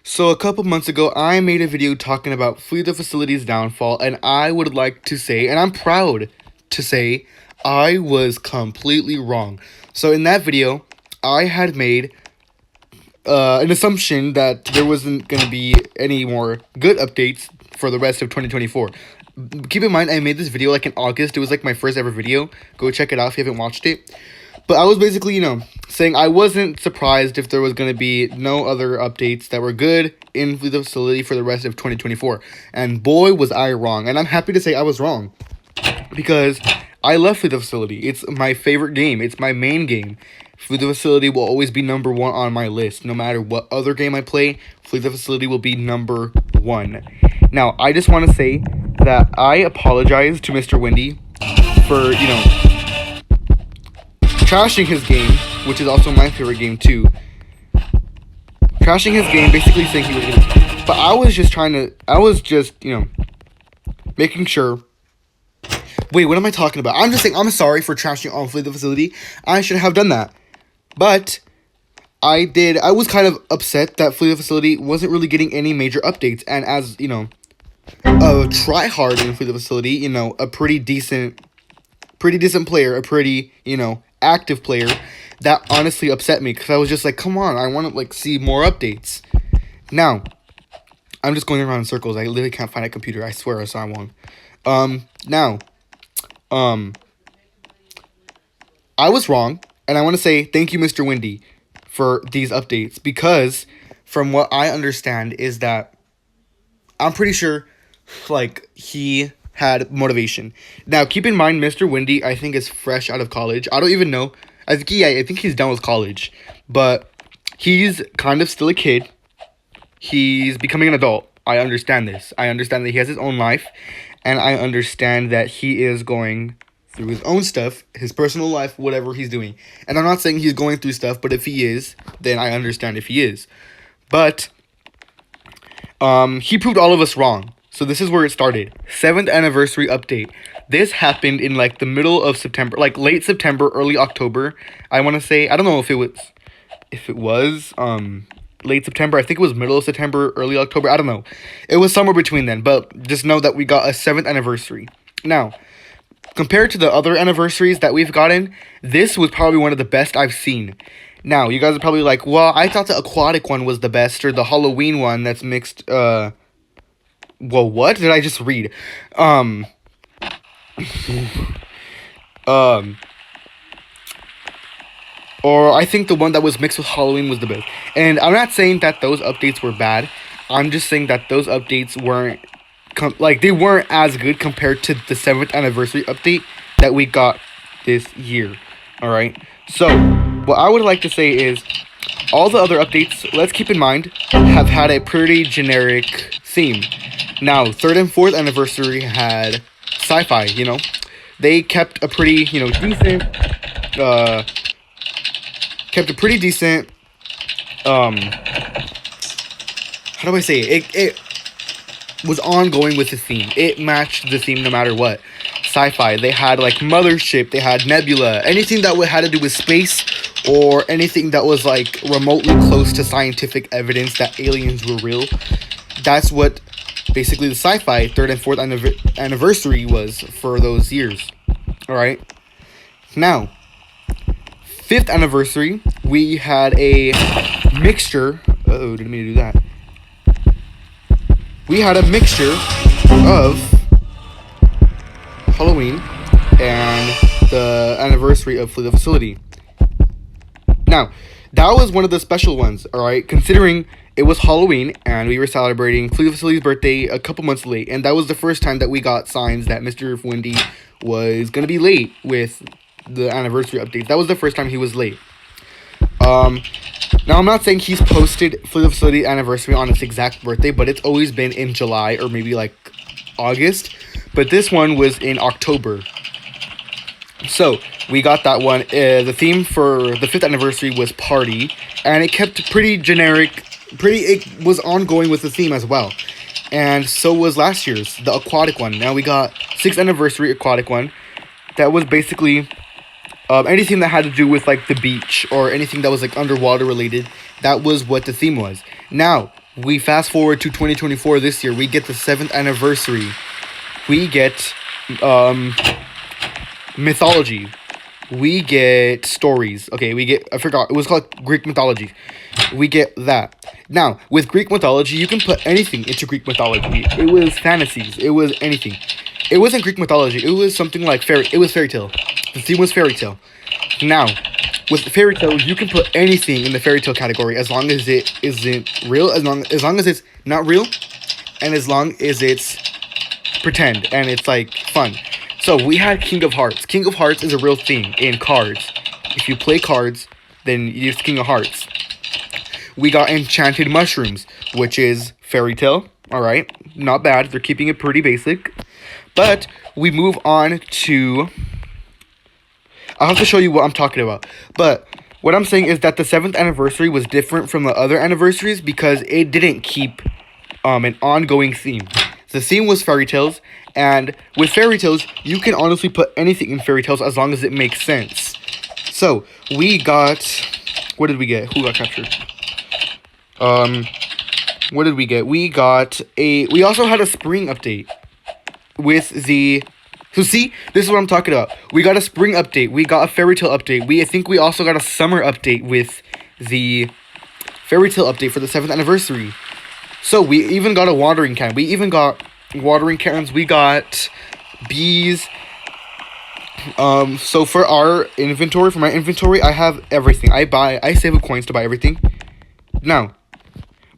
So a couple months ago, I made a video talking about Flee the Facility's downfall, and I would like to say, and I'm proud to say, I was completely wrong. So in that video, I had made an assumption that there wasn't going to be any more good updates for the rest of 2024. Keep in mind, I made this video like in August. It was like my first ever video. Go check it out if you haven't watched it. But I was basically, saying I wasn't surprised if there was going to be no other updates that were good in the facility for the rest of 2024. And boy, was I wrong. And I'm happy to say I was wrong. Because I love Flee the Facility. It's my favorite game. It's my main game. Flee the Facility will always be number one on my list. No matter what other game I play, Flee the Facility will be number one. Now, I just want to say that I apologize to Mr. Wendy for, trashing his game, which is also my favorite game too. Trashing his game, basically saying he was gonna. But I was just making sure. Wait, what am I talking about? I'm just saying I'm sorry for trashing on Flee the Facility. I should have done that. But I did. I was kind of upset that Flee the Facility wasn't really getting any major updates. And as, a tryhard in Flee the Facility, a pretty decent player, a pretty, active player, that honestly upset me because I was just like, come on, I want to see more updates. Now, I'm just going around in circles. I literally can't find a computer. I swear I saw one. I was wrong, and I want to say thank you, Mr. Wendy, for these updates because from what I understand is that I'm pretty sure he had motivation. Now, keep in mind, Mr. Wendy, I think, is fresh out of college. I don't even know. I think he's done with college. But he's kind of still a kid. He's becoming an adult. I understand this. I understand that he has his own life. And I understand that he is going through his own stuff, his personal life, whatever he's doing. And I'm not saying he's going through stuff, but if he is, then I understand if he is. But he proved all of us wrong. So this is where it started. 7th anniversary update. This happened in the middle of September, late September, early October. I want to say, I don't know if it was late September. I think it was middle of September, early October. I don't know. It was somewhere between then, but just know that we got a 7th anniversary. Now, compared to the other anniversaries that we've gotten, this was probably one of the best I've seen. Now, you guys are probably like, well, I thought the aquatic one was the best, or the Halloween one that's mixed, well, what did I just read? Or I think the one that was mixed with Halloween was the best. And I'm not saying that those updates were bad. I'm just saying that those updates weren't, they weren't as good compared to the 7th anniversary update that we got this year. Alright? So, what I would like to say is, all the other updates, let's keep in mind, have had a pretty generic theme. Now, 3rd and 4th anniversary had sci-fi, They kept a pretty, decent, how do I say it? It was ongoing with the theme. It matched the theme no matter what. Sci-fi, they had, Mothership, they had Nebula, anything that had to do with space, or anything that was, remotely close to scientific evidence that aliens were real. That's what basically the sci-fi 3rd and 4th anniversary was for those years. Alright? Now, 5th anniversary, we had a mixture. Uh-oh, didn't mean to do that. We had a mixture of Halloween and the anniversary of Flee the Facility. Now, that was one of the special ones, alright? Considering it was Halloween, and we were celebrating Flee the Facility's birthday a couple months late, and that was the first time that we got signs that Mr. Wendy was going to be late with the anniversary updates. That was the first time he was late. Now, I'm not saying he's posted Flee the Facility anniversary on its exact birthday, but it's always been in July or maybe August. But this one was in October. So, we got that one. The theme for the 5th anniversary was party, and it kept pretty generic. It was ongoing with the theme as well. And so was last year's, the aquatic one. Now we got 6th anniversary aquatic one. That was basically anything that had to do with the beach or anything that was underwater related. That was what the theme was. Now, We fast forward to 2024 this year. We get the 7th anniversary. We get mythology. We get stories. Okay, we get, I forgot, it was called Greek mythology. We get that. Now, with Greek mythology, you can put anything into Greek mythology. It was fantasies. It was anything. It wasn't Greek mythology. It was something like fairy tale. The theme was fairy tale. Now, with fairy tale, you can put anything in the fairy tale category as long as it isn't real, as long as it's not real, and as long as it's pretend and it's like fun. So we had King of Hearts. King of Hearts is a real thing in cards. If you play cards, then it's King of Hearts. We got Enchanted Mushrooms, which is fairy tale. Alright, not bad. They're keeping it pretty basic. But we move on to... I'll have to show you what I'm talking about. But what I'm saying is that the 7th anniversary was different from the other anniversaries because it didn't keep an ongoing theme. The theme was fairy tales, and with fairy tales, you can honestly put anything in fairy tales as long as it makes sense. So, we got... What did we get? Who got captured? What did we get? We got a... We also had a spring update with the... So see, this is what I'm talking about. We got a spring update. We got a fairy tale update. I think we also got a summer update with the fairy tale update for the 7th anniversary. So we even got a watering can. We even got watering cans. We got bees. So for our inventory, for my inventory, I have everything. I save up coins to buy everything. Now,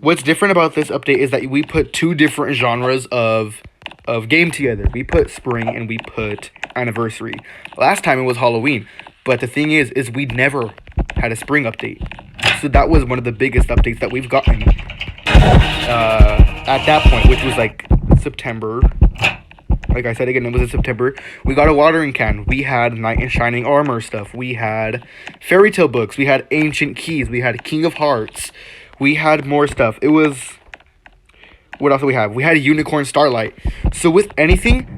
what's different about this update is that we put 2 different genres of game together. We put spring and we put anniversary. Last time it was Halloween, but the thing is we never had a spring update. So that was one of the biggest updates that we've gotten at that point, which was like September. Like I said again, it was in September. We got a watering can. We had Knight in Shining Armor stuff. We had fairy tale books. We had Ancient Keys. We had King of Hearts. We had more stuff. It was... What else do we have? We had a Unicorn Starlight. So with anything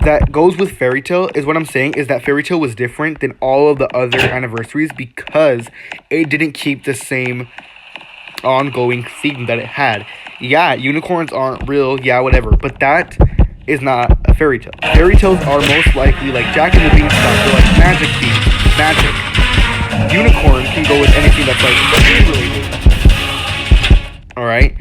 that goes with fairy tale, is what I'm saying is that fairy tale was different than all of the other anniversaries because it didn't keep the same ongoing theme that it had. Yeah, unicorns aren't real, yeah, whatever, but that is not a fairy tale. Fairy tales are most likely like Jack and the Beanstalk, they're like magic themes, magic. Unicorn can go with anything that's like related. Alright?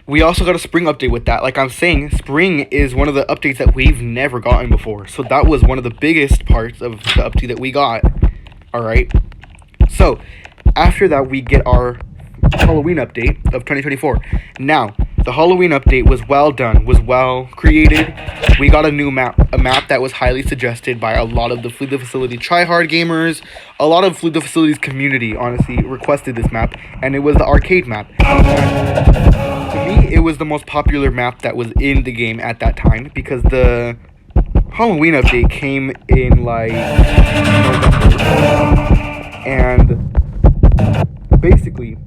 We also got a spring update with that. Like I'm saying, spring is one of the updates that we've never gotten before. So that was one of the biggest parts of the update that we got. Alright? So, after that, we get our Halloween update of 2024. Now, the Halloween update was well done, was well created. We got a new map, a map that was highly suggested by a lot of the Flee the Facility tryhard gamers. A lot of Flee the Facility's community, honestly, requested this map, and it was the arcade map. To me, it was the most popular map that was in the game at that time, because the Halloween update came in, like, November. And basically,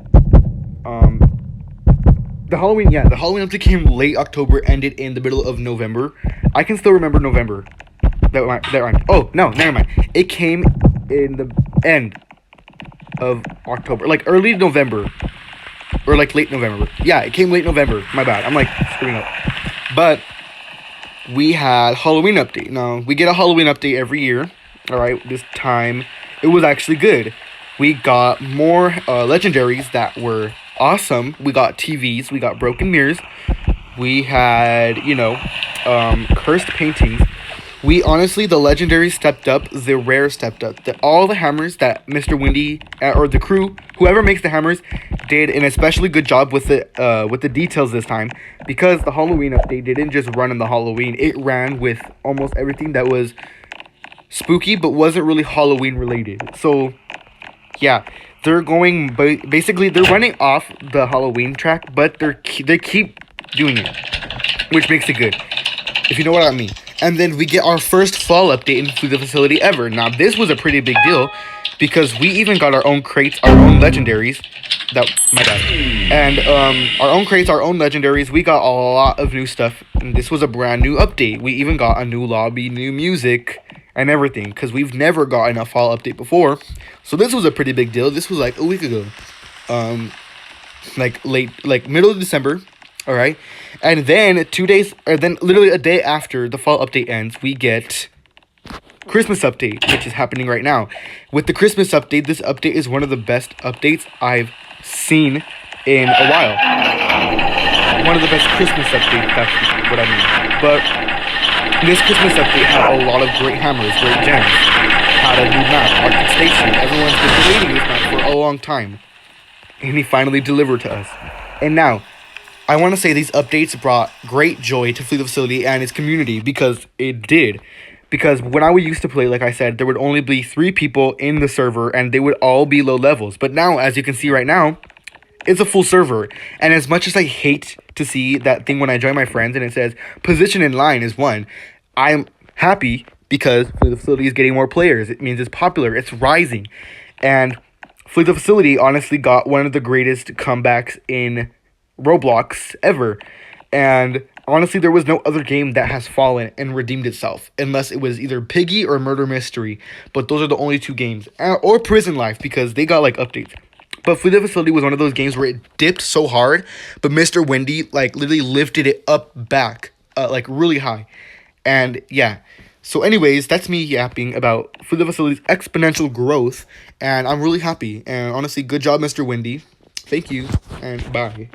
the Halloween update came late October, ended in the middle of November. I can still remember November. That rhymed. Oh, no, never mind. It came in the end of October, like early November. Or like late November. Yeah, it came late November. My bad. I'm like screwing up. But we had Halloween update. Now, we get a Halloween update every year. Alright, this time it was actually good. We got more legendaries that were awesome. We got TVs. We got broken mirrors. We had, cursed paintings. We honestly, the legendaries stepped up, the rare stepped up. All the hammers that Mr. Windy or the crew, whoever makes the hammers, did an especially good job with the details this time, because the Halloween update didn't just run in the Halloween. It ran with almost everything that was spooky but wasn't really Halloween related. So yeah, they're going basically they're running off the Halloween track, but they keep doing it, which makes it good, if you know what I mean. And then we get our first fall update in Flee the Facility ever. Now, this was a pretty big deal because we even got our own crates, our own legendaries. My bad. And our own crates, our own legendaries. We got a lot of new stuff. And this was a brand new update. We even got a new lobby, new music, and everything, because we've never gotten a fall update before. So this was a pretty big deal. This was like a week ago. Like middle of December. All right. And then 2 days, or then literally a day after the fall update ends, we get Christmas update, which is happening right now. With the Christmas update, this update is one of the best updates I've seen in a while. One of the best Christmas updates, that's what I mean. But this Christmas update had a lot of great hammers, great gems. Had a new map, Arctic Station. Everyone's been waiting this map for a long time. And he finally delivered to us. And now, I want to say these updates brought great joy to Flee the Facility and its community, because it did. Because when I used to play, like I said, there would only be 3 people in the server, and they would all be low levels. But now, as you can see right now, it's a full server. And as much as I hate to see that thing when I join my friends and it says, position in line is 1, I'm happy because Flee the Facility is getting more players. It means it's popular, it's rising. And Flee the Facility honestly got one of the greatest comebacks in Roblox ever. And honestly, there was no other game that has fallen and redeemed itself, unless it was either Piggy or Murder Mystery. But those are the only 2 games. Or Prison Life, because they got like updates. But Flee the Facility was one of those games where it dipped so hard, but Mr. Wendy like literally lifted it up back like really high. And yeah. So anyways, that's me yapping about Flee the Facility's exponential growth, and I'm really happy. And honestly, good job, Mr. Wendy. Thank you, and bye.